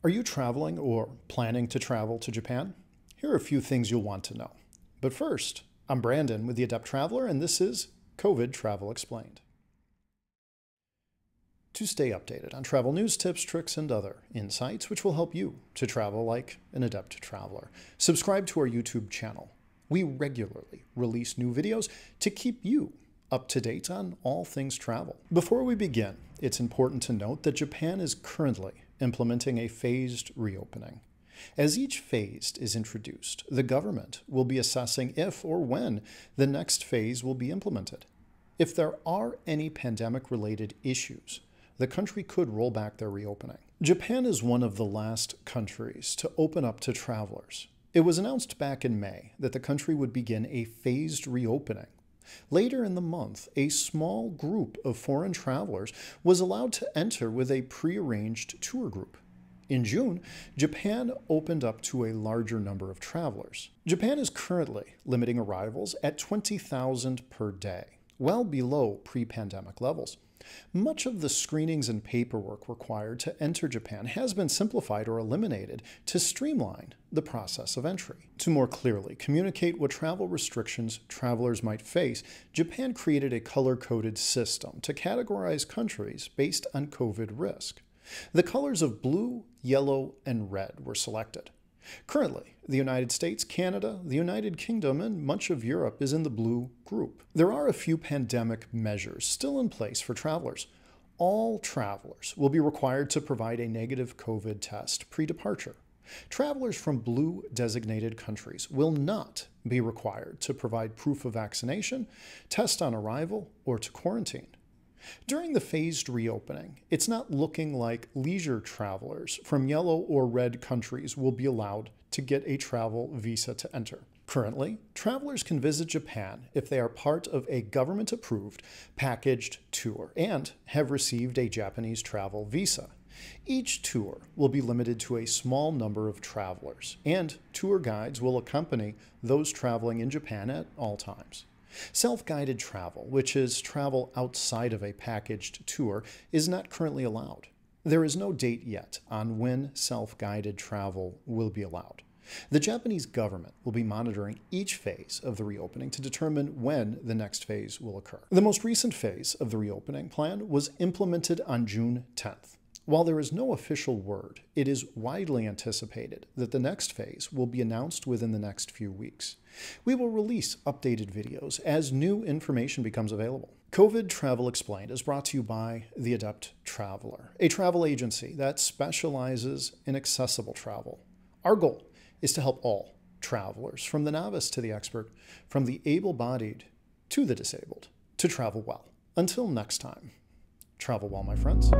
Are you traveling or planning to travel to Japan? Here are a few things you'll want to know. But first, I'm Brandon with the Adept Traveler, and this is COVID Travel Explained. To stay updated on travel news, tips, tricks, and other insights which will help you to travel like an adept traveler, subscribe to our YouTube channel. We regularly release new videos to keep you up to date on all things travel. Before we begin, it's important to note that Japan is currently implementing a phased reopening. As each phase is introduced, the government will be assessing if or when the next phase will be implemented. If there are any pandemic-related issues, the country could roll back their reopening. Japan is one of the last countries to open up to travelers. It was announced back in May that the country would begin a phased reopening. Later in the month, a small group of foreign travelers was allowed to enter with a prearranged tour group. In June, Japan opened up to a larger number of travelers. Japan is currently limiting arrivals at 20,000 per day, well below pre-pandemic levels. Much of the screenings and paperwork required to enter Japan has been simplified or eliminated to streamline the process of entry. To more clearly communicate what travel restrictions travelers might face, Japan created a color-coded system to categorize countries based on COVID risk. The colors of blue, yellow, and red were selected. Currently, the United States, Canada, the United Kingdom, and much of Europe is in the blue group. There are a few pandemic measures still in place for travelers. All travelers will be required to provide a negative COVID test pre-departure. Travelers from blue designated countries will not be required to provide proof of vaccination, test on arrival, or to quarantine. During the phased reopening, it's not looking like leisure travelers from yellow or red countries will be allowed to get a travel visa to enter. Currently, travelers can visit Japan if they are part of a government-approved packaged tour and have received a Japanese travel visa. Each tour will be limited to a small number of travelers, and tour guides will accompany those traveling in Japan at all times. Self-guided travel, which is travel outside of a packaged tour, is not currently allowed. There is no date yet on when self-guided travel will be allowed. The Japanese government will be monitoring each phase of the reopening to determine when the next phase will occur. The most recent phase of the reopening plan was implemented on June 10th. While there is no official word, it is widely anticipated that the next phase will be announced within the next few weeks. We will release updated videos as new information becomes available. COVID Travel Explained is brought to you by The Adept Traveler, a travel agency that specializes in accessible travel. Our goal is to help all travelers, from the novice to the expert, from the able-bodied to the disabled, to travel well. Until next time, travel well, my friends.